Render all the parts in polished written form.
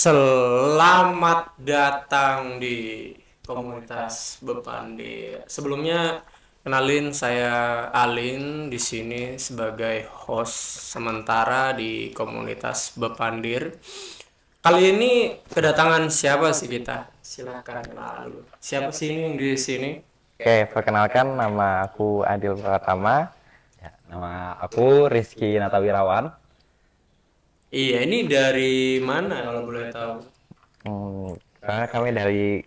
Selamat datang di komunitas Bepandi. Sebelumnya kenalin saya Alin di sini sebagai host sementara di komunitas Bepandir. Kali ini kedatangan siapa sih kita? Silakan kenal dulu. Siapa sih ini yang di sini? Oke, perkenalkan nama aku Adil Pratama. Ya, nama aku Rizky Natawirawan. Iya, ini dari mana kalau boleh tahu? Karena kami dari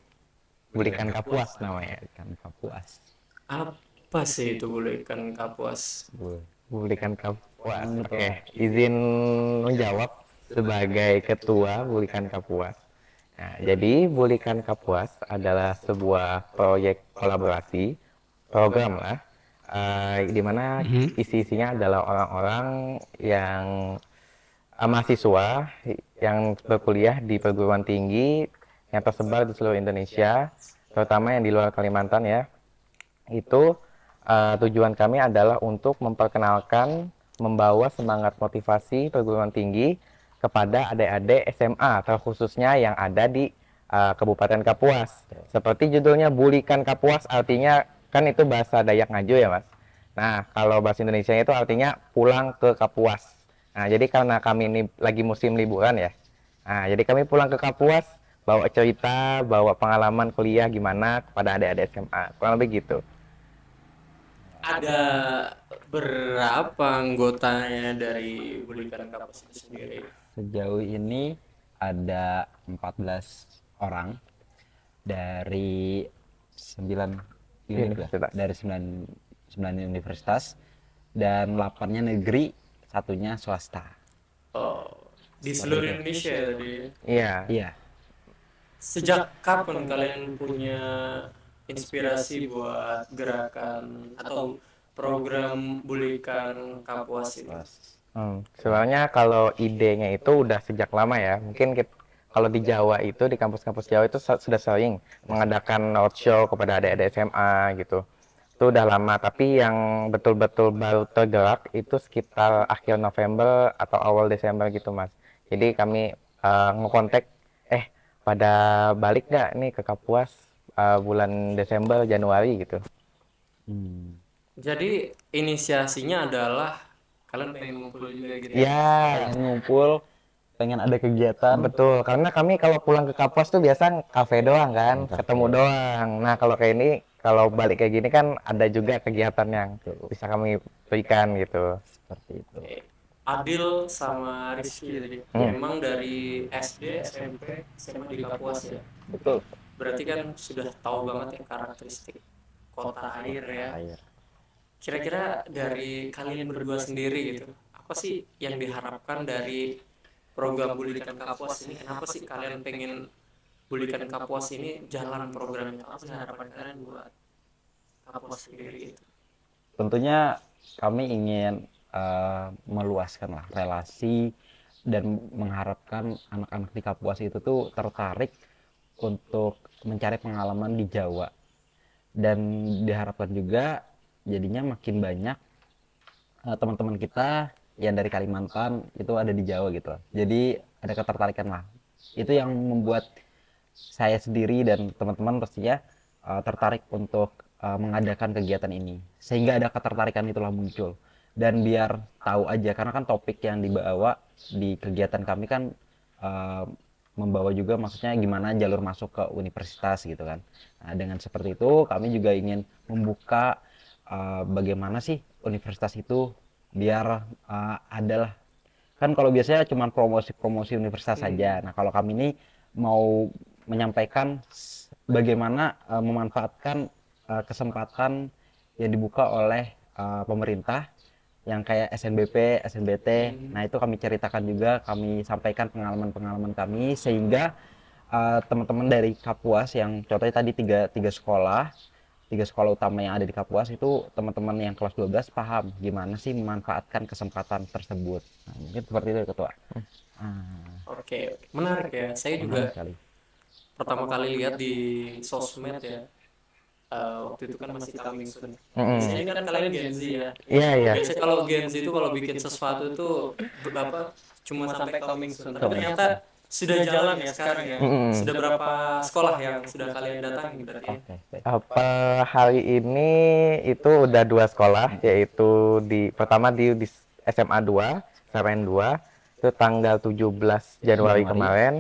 Bulikan Kapuas namanya. Ikan Kapuas. Apa sih itu boleh ikan kapuas? Bulikan Kapuas. Betul. Oke, izin menjawab sebagai ketua Bulikan Kapuas. Nah, jadi Bulikan Kapuas adalah sebuah proyek kolaborasi, program lah, di mana isi-isinya adalah orang-orang yang mahasiswa yang berkuliah di perguruan tinggi yang tersebar di seluruh Indonesia, terutama yang di luar Kalimantan ya. Itu tujuan kami adalah untuk memperkenalkan, membawa semangat motivasi perguruan tinggi kepada adik-adik SMA, terkhususnya yang ada di Kabupaten Kapuas. Seperti judulnya Bulikan Kapuas, artinya kan itu bahasa Dayak Ngaju ya Mas. Nah, kalau bahasa Indonesia itu artinya pulang ke Kapuas. Nah, jadi karena kami ini lagi musim liburan ya. Nah, jadi kami pulang ke Kapuas, bawa cerita, bawa pengalaman kuliah gimana kepada adik-adik SMA. Kurang lebih gitu. Ada berapa anggotanya dari Bulikan Kampus itu sendiri? Sejauh ini ada 14 orang dari 9 Universitas. dari 9 universitas dan 8-nya negeri, satunya swasta. Oh, di seluruh Indonesia ya tadi. Iya. Iya. Sejak kapan kalian punya inspirasi buat gerakan atau program Bulikan Kapuas ini? Sebenarnya kalau idenya itu udah sejak lama ya. Mungkin kalau di Jawa itu, di kampus-kampus Jawa itu sudah sering mengadakan roadshow kepada adik-adik SMA gitu. Itu udah lama, tapi yang betul-betul baru tergerak itu sekitar akhir November atau awal Desember gitu Mas. Jadi kami ngekontak, pada balik nggak nih ke Kapuas bulan Desember, Januari gitu. Jadi inisiasinya adalah kalian pengen ngumpul juga gitu. Ya, Pengen ngumpul, pengen ada kegiatan. betul, karena kami kalau pulang ke Kapuas tuh biasa kafe doang kan, ketemu doang. Nah, kalau kayak ini, kalau balik kayak gini kan ada juga kegiatan yang bisa kami berikan gitu. Seperti itu. Oke. Adil sama Rizky tadi. Memang dari SD, SMP, SMA di Kapuas ya. Betul. Berarti kan sudah tahu banget ya karakteristik kota air ya. Air. Kira-kira dari kalian berdua sendiri gitu, apa sih yang diharapkan dari program Bulikan Kapuas ini? Kenapa sih kalian pengen Bulikan Kapuas ini jalan programnya? Apa sih harapan kalian buat Kapuas sendiri itu? Tentunya kami ingin meluaskan lah relasi dan mengharapkan anak-anak di Kapuas itu tuh tertarik untuk mencari pengalaman di Jawa, dan diharapkan juga jadinya makin banyak teman-teman kita yang dari Kalimantan itu ada di Jawa gitu. Jadi ada ketertarikan lah. Itu yang membuat saya sendiri dan teman-teman pastinya tertarik untuk mengadakan kegiatan ini, sehingga ada ketertarikan itulah muncul. Dan biar tahu aja, karena kan topik yang dibawa di kegiatan kami kan membawa juga maksudnya gimana jalur masuk ke universitas gitu kan. Nah, dengan seperti itu kami juga ingin membuka bagaimana sih universitas itu biar adalah, kan kalau biasanya cuma promosi-promosi universitas saja. Nah, kalau kami ini mau menyampaikan bagaimana memanfaatkan kesempatan yang dibuka oleh pemerintah yang kayak SNBP, SNBT. Nah, itu kami ceritakan juga, kami sampaikan pengalaman-pengalaman kami sehingga teman-teman dari Kapuas yang contohnya tadi tiga sekolah utama yang ada di Kapuas itu, teman-teman yang kelas 12 paham gimana sih memanfaatkan kesempatan tersebut. Nah, mungkin seperti itu Ketua. Oke, menarik ya. Saya juga Sekali. pertama kali lihat di sosmed ya. Waktu itu kan masih coming soon. Biasanya kan kalian Gen Z ya. Iya, iya. Biasanya kalau Gen Z itu kalau bikin sesuatu itu berapa cuma sampai coming soon. Tapi ternyata sudah jalan ya sekarang ya. Mm-mm. Sudah berapa sekolah yang sudah kalian datangi berarti ya? Oke, baik. Per hari ini itu udah 2 sekolah, yaitu pertama di SMA 2, SMN 2, itu tanggal 17 Januari Januari. kemarin.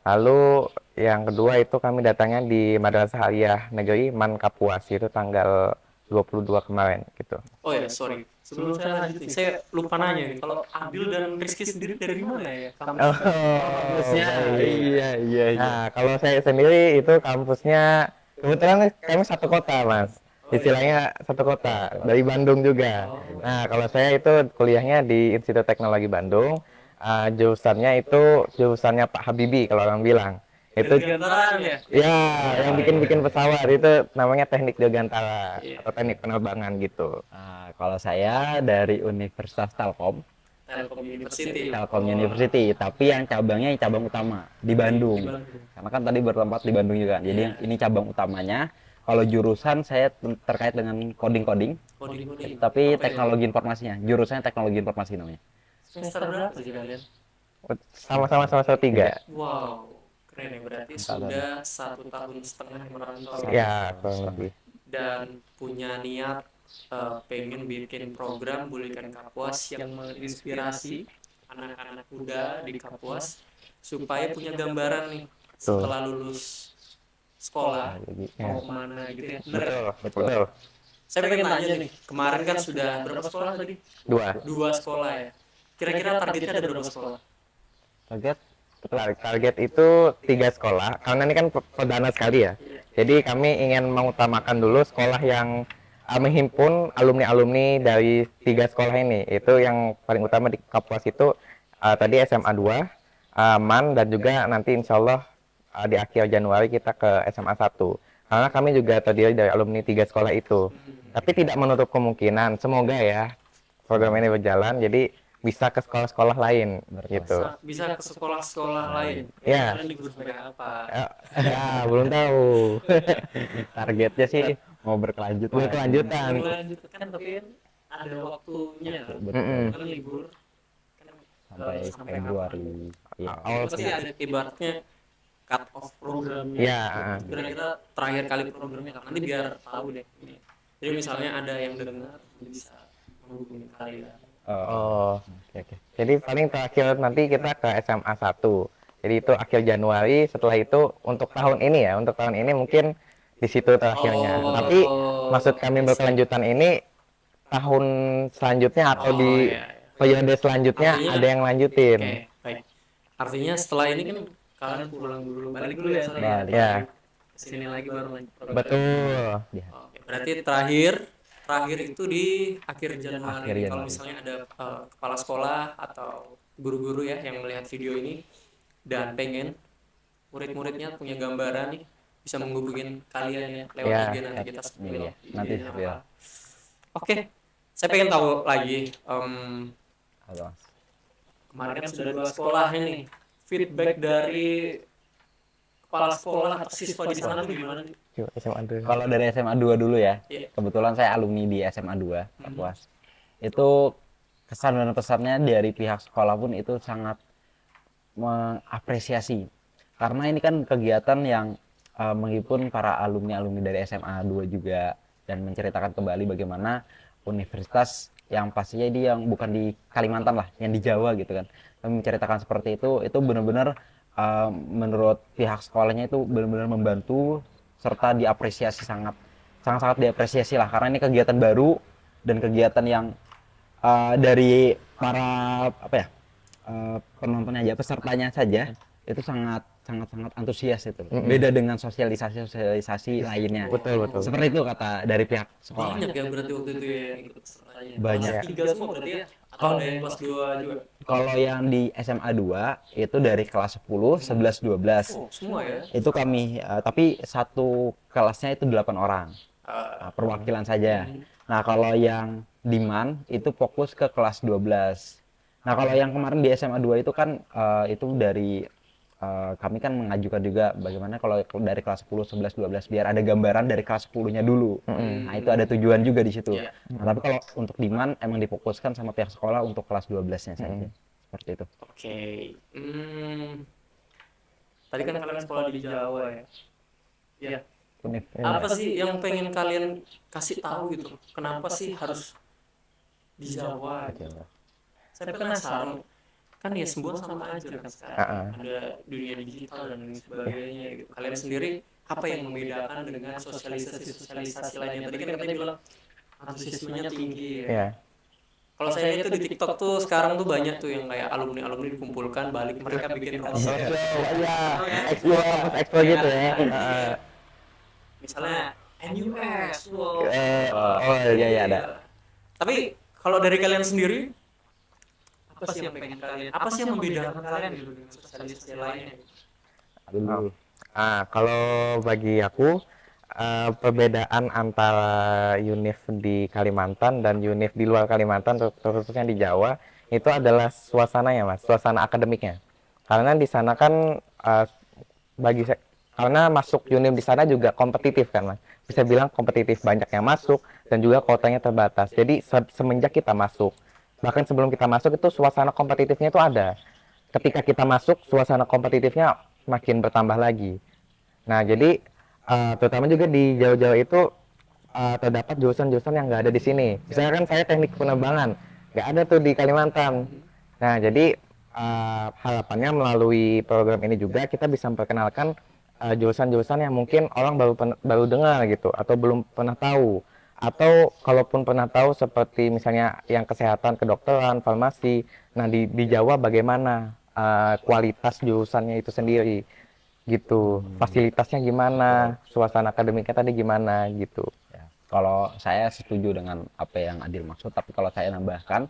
Lalu yang kedua itu kami datangnya di Madrasah Aliyah Negeri Man Kapuas, itu tanggal 22 kemarin gitu. Oh ya, sorry. Sebelum saya lanjut nih, saya lupa nanya nih. Kalau Abil dan Rizky sendiri dari mana ya? Oh, Kampusnya. baik. Iya, iya, iya. Nah, kalau saya sendiri itu kampusnya kebetulan kami satu kota, Mas. Istilahnya satu kota, dari Bandung juga. Nah, kalau saya itu kuliahnya di Institut Teknologi Bandung. Jurusannya itu jurusannya Pak Habibie kalau orang bilang. Itu Dirgantaraan ya? ya yang bikin-bikin pesawat itu namanya teknik dirgantara atau teknik penerbangan gitu. Nah, kalau saya dari Universitas Telkom, Telkom University. Telkom University, tapi yang cabangnya cabang utama di Bandung. Di Bandung. Karena kan tadi bertempat di Bandung juga. Jadi yang ini cabang utamanya. Kalau jurusan saya terkait dengan coding-coding, Coding-coding. tapi Apa ya? teknologi informasinya. Jurusannya teknologi informasi namanya. Semester berapa sih kalian? Sama-sama semester 3. Wow, keren ya. Berarti sudah 1,5 tahun merantau Ya, kurang lebih. dan punya niat pengen bikin program Bulikan Kapuas yang menginspirasi anak-anak muda di Kapuas supaya punya gambaran nih setelah lulus sekolah mau kemana gitu ya. Bener. Betul, betul. Saya pengen tanya nih, kemarin kan sudah berapa sekolah tadi? 2. 2 sekolah ya. Kira-kira targetnya ada berapa sekolah? Target Target itu 3 sekolah, karena ini kan perdana sekali ya. Jadi kami ingin mengutamakan dulu sekolah yang menghimpun alumni-alumni dari 3 sekolah ini. Itu yang paling utama di Kapuas itu tadi SMA 2, MAN, dan juga nanti insya Allah di akhir Januari kita ke SMA 1. Karena kami juga terdiri dari alumni 3 sekolah itu. Tapi tidak menutup kemungkinan, semoga ya program ini berjalan, jadi bisa ke sekolah-sekolah lain gitu. Bisa ke sekolah-sekolah lain. Ya. Kalian di jurusan apa? Ya, belum tahu. targetnya sih mau berkelanjutan. Berkelanjutan. Lanjut kan tapi kan ada waktunya. Mm-mm. Kan libur kan Sampai sampai Februari. Iya. Awal pasti ada ibaratnya cut off programnya. Ya, Kira-kira terakhir kali programnya kapan? Nanti biar tahu deh. Jadi misalnya ada yang dengar bisa menghubungi kalian. oh. Oke, oke. Jadi paling terakhir nanti kita ke SMA 1. Jadi itu akhir Januari, setelah itu untuk tahun ini ya, untuk tahun ini mungkin di situ terakhirnya. Oh. Tapi maksud kami berkelanjutan ini tahun selanjutnya atau di iya. periode selanjutnya Artinya- ada yang lanjutin. Oke, baik. Artinya setelah ini kan kalian pulang dulu, balik dulu ya, sorry. Balik. Ya, Kesini lagi baru lanjut program. betul. Oke, berarti terakhir itu di akhir Januari. Akhir Kalau Januari. misalnya ada kepala sekolah atau guru-guru ya yang melihat video ini dan pengen murid-muridnya punya gambaran nih bisa menghubungin kalian ya lewat Ya, IG nanti kita spill iya. Nanti IG-nya spill. apa. Oke, saya pengen tahu lagi Halo, Mas. kemarin kan sudah 2 sekolah ini feedback dari kepala sekolah atau siswa di sana tuh gimana nih? Yuk, SMA dulu. Kalau dari SMA 2 dulu ya. Iya. Kebetulan saya alumni di SMA 2, Kapuas. Itu kesan dan pesannya dari pihak sekolah pun itu sangat mengapresiasi. Karena ini kan kegiatan yang menghibur para alumni-alumni dari SMA 2 juga dan menceritakan kembali bagaimana universitas yang pastinya ini yang bukan di Kalimantan lah, yang di Jawa gitu kan. Kami menceritakan seperti itu benar-benar menurut pihak sekolahnya itu benar-benar membantu serta diapresiasi sangat diapresiasi lah karena ini kegiatan baru dan kegiatan yang dari para penontonnya aja pesertanya saja itu sangat antusias itu. Beda dengan sosialisasi lainnya. Betul. Seperti itu kata dari pihak sekolah. Banyak ya berarti waktu itu ya yang ikut pesertanya. Banyak. Kelas 3 semua berarti ya? Atau ada yang kelas 2 juga? Kalau yang di SMA 2 itu dari kelas 10, 11, 12. Oh, semua ya? Itu kami tapi satu kelasnya itu 8 orang. Ah, Perwakilan saja. Nah, kalau yang di MAN itu fokus ke kelas 12. Nah, kalau yang kemarin di SMA 2 itu kan itu dari kami kan mengajukan juga bagaimana kalau dari kelas 10, 11, 12 biar ada gambaran dari kelas 10-nya dulu. Nah, itu ada tujuan juga di situ. Iya. Nah, tapi kalau untuk di MAN emang difokuskan sama pihak sekolah untuk kelas 12-nya saja. Seperti itu. Oke. Tadi kan kalian sekolah di Jawa ya. Ya, Unif. apa sih yang pengen kalian kasih tahu gitu? Kenapa sih harus di Jawa gitu? Saya penasaran. Kan ya semua sama aja kan sekarang. Ada dunia digital dan lain sebagainya gitu. Kalian sendiri apa yang membedakan dengan sosialisasi lainnya? Tadi kan katanya bilang antusiasmenya tinggi ya. Ya. Kalau saya lihat tuh di TikTok tuh sekarang tuh banyak tuh yang kayak alumni dikumpulkan balik mereka bikin roadshow. Iya, expo gitu ya. Misalnya NUS, wow. Oh iya iya ada. Tapi kalau dari kalian sendiri apa sih yang pengen kalian? Apa sih yang membedakan kalian gitu dengan sosialisasi lainnya? Dulu. Kalau bagi aku perbedaan antara UNIF di Kalimantan dan UNIF di luar Kalimantan, khususnya di Jawa, itu adalah suasananya, Mas, suasana akademiknya. Karena di sana kan karena masuk UNIF di sana juga kompetitif kan, Mas. Bisa bilang kompetitif, banyak yang masuk dan juga kuotanya terbatas. Jadi semenjak kita masuk, bahkan sebelum kita masuk itu suasana kompetitifnya itu ada. Ketika kita masuk, suasana kompetitifnya makin bertambah lagi. Nah, jadi terutama juga di Jawa-Jawa itu terdapat jurusan-jurusan yang nggak ada di sini. Misalnya kan saya teknik penerbangan, nggak ada tuh di Kalimantan. Nah, jadi harapannya melalui program ini juga kita bisa memperkenalkan jurusan-jurusan yang mungkin orang baru dengar gitu, atau belum pernah tahu. Atau kalaupun pernah tahu seperti misalnya yang kesehatan, kedokteran, farmasi. Nah, di Jawa bagaimana kualitas jurusannya itu sendiri gitu, fasilitasnya gimana, suasana akademiknya tadi gimana gitu. Ya. Kalau saya setuju dengan apa yang Adil maksud, tapi kalau saya nambahkan,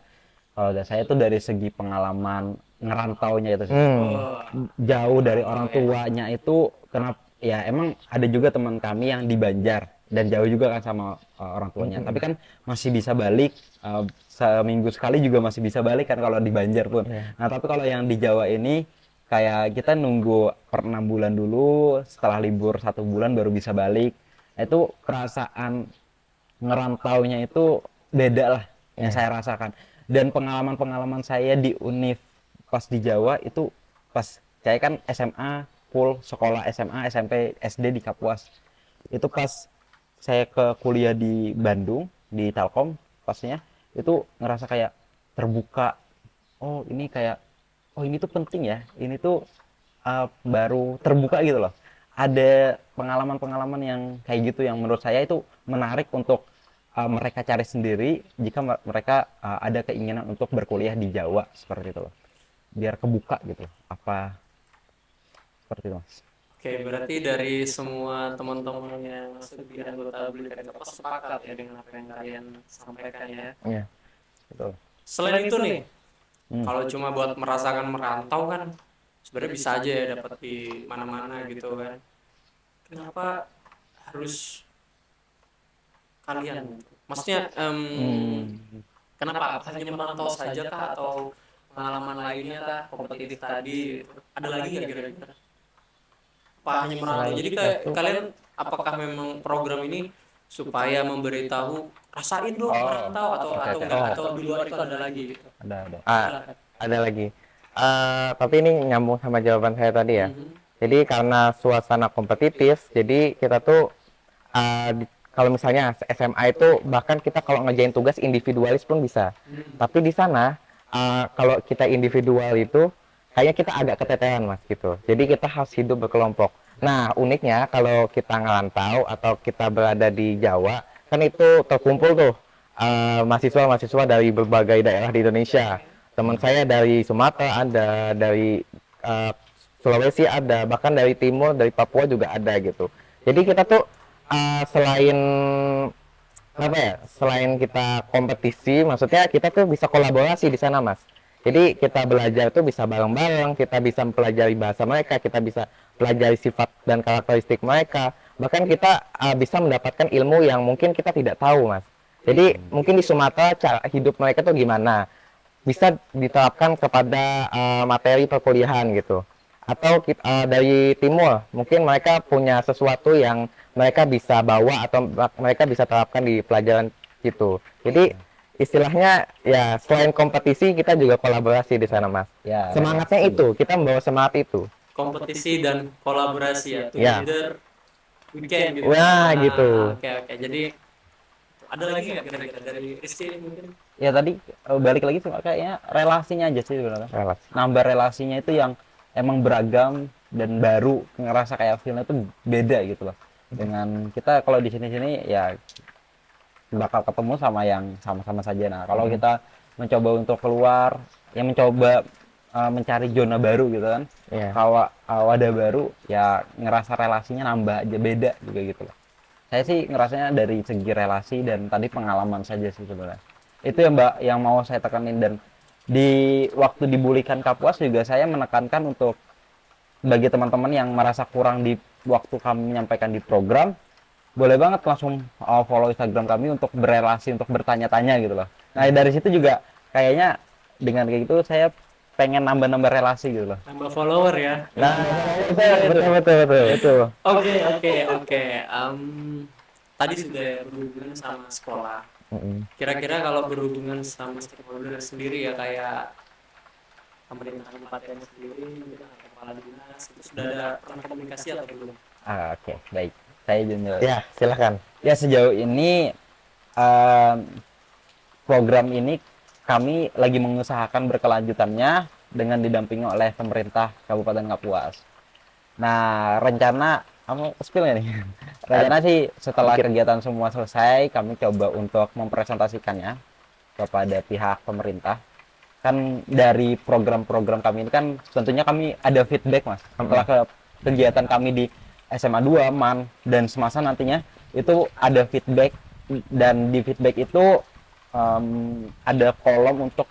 kalau dari saya itu dari segi pengalaman ngerantaunya itu jauh dari orang tuanya itu, kenapa ya emang ada juga teman kami yang di Banjar dan jauh juga kan sama orang tuanya, tapi kan masih bisa balik, seminggu sekali juga masih bisa balik kan kalau di Banjar pun. Nah tapi kalau yang di Jawa ini kayak kita nunggu per 6 bulan dulu, setelah libur 1 bulan baru bisa balik. Nah, itu perasaan ngerantaunya itu beda lah yang saya rasakan. Dan pengalaman-pengalaman saya di Univ pas di Jawa itu pas saya kan SMA full sekolah SMA, SMP, SD di Kapuas. Itu pas saya ke kuliah di Bandung di Telkom pasnya itu ngerasa kayak terbuka. Oh, ini kayak oh ini tuh penting ya, ini tuh baru terbuka gitu loh. Ada pengalaman-pengalaman yang kayak gitu yang menurut saya itu menarik untuk mereka cari sendiri jika mereka ada keinginan untuk berkuliah di Jawa seperti itu loh. Biar kebuka gitu apa seperti itu, Mas. Oke, berarti dari semua teman-teman yang sebagai anggota Blikat apa sepakat ya dengan apa yang kalian sampaikan ya. Iya, betul. Selain itu nih, kalau cuma buat merasakan merantau kan sebenarnya bisa aja ya dapat di mana-mana gitu kan. Kenapa harus kalian? Maksudnya kenapa? Apa hanya merantau saja kah atau pengalaman lainnya kah, kompetitif tadi gitu? Ada lagi nggak kira-kira? Apa hanya merantau? Jadi kalian apakah memang program ini supaya memberitahu rasain dong merantau atau enggak, atau di luar itu ada lagi gitu? Ada. Ada lagi. Tapi ini nyambung sama jawaban saya tadi ya. Jadi karena suasana kompetitif, jadi kita tuh kalau misalnya SMA itu bahkan kita kalau ngerjain tugas individualis pun bisa. Tapi di sana kalau kita individual itu kayaknya kita agak keteteran, Mas, gitu. Jadi kita harus hidup berkelompok. Nah, uniknya kalau kita ngerantau atau kita berada di Jawa, kan itu terkumpul tuh mahasiswa-mahasiswa dari berbagai daerah di Indonesia. Teman saya dari Sumatera ada, dari Sulawesi ada, bahkan dari timur, dari Papua juga ada gitu. Jadi kita tuh selain apa ya, selain kita kompetisi, maksudnya kita tuh bisa kolaborasi di sana, Mas. Jadi kita belajar tuh bisa bareng-bareng, kita bisa mempelajari bahasa mereka, kita bisa pelajari sifat dan karakteristik mereka. Bahkan kita bisa mendapatkan ilmu yang mungkin kita tidak tahu, Mas. Jadi mungkin di Sumatera cara hidup mereka tuh gimana, bisa diterapkan kepada materi perkuliahan gitu. Atau dari timur, mungkin mereka punya sesuatu yang mereka bisa bawa atau mereka bisa terapkan di pelajaran gitu. Jadi istilahnya ya selain kompetisi kita juga kolaborasi di sana, Mas. Ya, Semangatnya itu, kita membawa semangat itu. kompetisi dan kolaborasi ya, Ya. together weekend gitu. Wah, Nah, gitu. oke. Jadi ada lagi nggak kira-kira dari Rizky mungkin? Ya tadi balik lagi cuma kayaknya relasinya aja sih sebenarnya. Relasi. Nambah relasinya itu yang emang beragam dan baru, ngerasa kayak feelnya itu beda gitu loh. Dengan kita kalau di sini-sini ya bakal ketemu sama yang sama-sama saja. Nah, kalau kita mencoba untuk keluar, yang mencoba mencari zona baru gitu kan, Iya. wadah baru, ya ngerasa relasinya nambah aja, beda juga gitu loh. Saya sih ngerasanya dari segi relasi dan tadi pengalaman saja sih sebenarnya. Itu yang Mbak yang mau saya tekanin, dan di waktu dibulikan Kapuas juga saya menekankan untuk bagi teman-teman yang merasa kurang di waktu kami menyampaikan di program, boleh banget langsung follow Instagram kami untuk berelasi, untuk bertanya-tanya gitu loh. Nah dari situ juga kayaknya dengan kayak gitu saya pengen nambah-nambah relasi gitu loh. Nambah follower ya. Nah, betul. Oke. Tadi sudah ya berhubungan sama sekolah. Mm-mm. Kira-kira kalau berhubungan sama stakeholder sendiri ya kayak pemerintah kabupaten sendiri, mungkin atau kepala dinas, itu sudah ada pernah komunikasi atau belum? Oke, baik. Saya Junjul. Ya, silakan. Ya sejauh ini em, program ini kami lagi mengusahakan berkelanjutannya dengan didampingi oleh pemerintah Kabupaten Kapuas. Nah, rencana kamu spill nggak nih? Rencana sih setelah kegiatan semua selesai, kami coba untuk mempresentasikannya kepada pihak pemerintah. Kan dari program-program kami ini kan tentunya kami ada feedback, Mas. Setelah kegiatan kami di SMA 2, MAN, dan semasa nantinya itu ada feedback, dan di feedback itu ada kolom untuk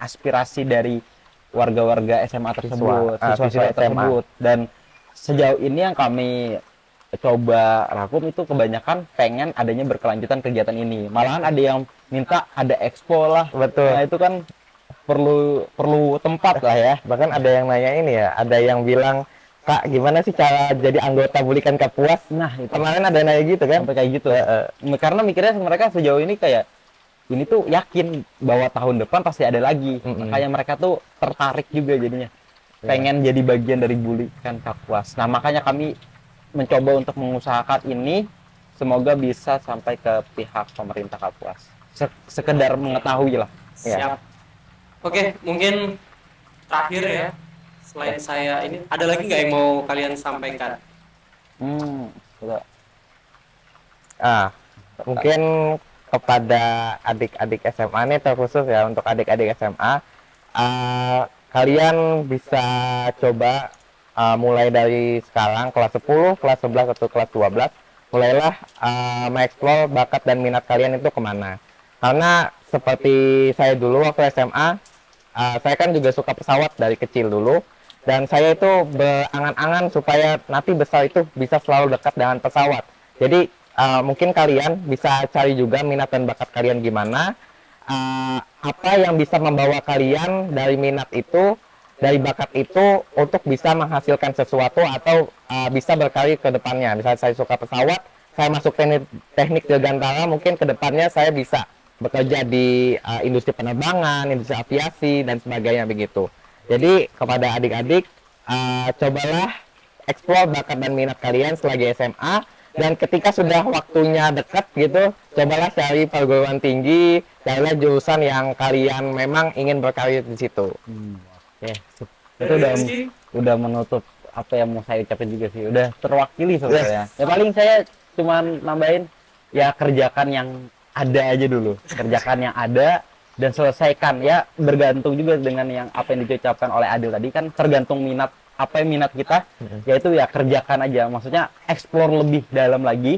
aspirasi dari warga-warga SMA tersebut, siswa SMA. tersebut. Dan sejauh ini yang kami coba rangkum itu kebanyakan pengen adanya berkelanjutan kegiatan ini. Malahan ada yang minta ada expo lah. Betul. Nah itu kan perlu tempat lah ya. Bahkan ada yang nanya ini ya, ada yang bilang, Kak, gimana sih cara jadi anggota Bulikan Kapuas? Nah itu Kemarin ada yang nanya gitu kan? sampai kayak gitu. Karena mikirnya mereka sejauh ini kayak ini tuh yakin bahwa tahun depan pasti ada lagi. Makanya mereka tuh tertarik juga jadinya. Pengen jadi bagian dari Bulikan Kapuas. Nah, makanya kami mencoba untuk mengusahakan ini, semoga bisa sampai ke pihak pemerintah Kapuas. Sekedar mengetahui lah. Siap. Oke, mungkin terakhir ya. Selain saya ini, ada lagi nggak yang mau kalian sampaikan? Coba. Mungkin kepada adik-adik SMA nih terkhusus ya, untuk adik-adik SMA, kalian bisa coba mulai dari sekarang kelas 10, kelas 11 atau kelas 12, mulailah mengeksplor bakat dan minat kalian itu kemana. Karena seperti saya dulu waktu SMA, saya kan juga suka pesawat dari kecil dulu, dan saya itu berangan-angan supaya nanti besar itu bisa selalu dekat dengan pesawat. Jadi mungkin kalian bisa cari juga minat dan bakat kalian gimana, apa yang bisa membawa kalian dari minat itu, dari bakat itu untuk bisa menghasilkan sesuatu atau bisa berkarir ke depannya. Misalnya saya suka pesawat, saya masuk teknik dirgantara, mungkin ke depannya saya bisa bekerja di industri penerbangan, industri aviasi, dan sebagainya begitu. Jadi kepada adik-adik, cobalah eksplor bakat dan minat kalian selagi SMA, dan ketika sudah waktunya dekat gitu, cobalah cari perguruan tinggi, carilah jurusan yang kalian memang ingin berkarir di situ. Oke, itu udah menutup apa yang mau saya ucapin juga sih. Udah terwakili sebenarnya. Ya paling saya cuman nambahin, ya kerjakan yang ada aja dulu. Kerjakan yang ada dan selesaikan, ya bergantung juga dengan yang apa yang diucapkan oleh Adil tadi, kan tergantung minat, apa yang minat kita, yaitu ya kerjakan aja, maksudnya explore lebih dalam lagi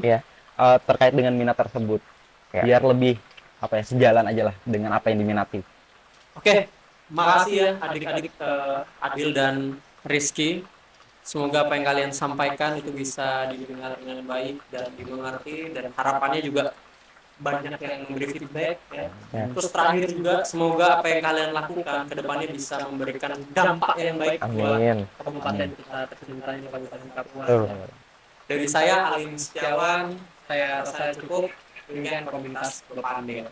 terkait dengan minat tersebut, biar lebih apa ya, sejalan aja lah dengan apa yang diminati. Oke, makasih ya adik-adik Adil dan Rizky. Semoga apa yang kalian sampaikan itu bisa didengar dengan baik dan dimengerti, dan harapannya juga banyak yang memberi feedback ya. Terus terakhir juga semoga apa yang kalian lakukan ke depannya bisa memberikan dampak yang baik buat kabupaten kita tercinta ini, Kabupaten Kapuas. Dari saya Alim Setiawan, saya rasa cukup. Demikian komunitas Bepandil.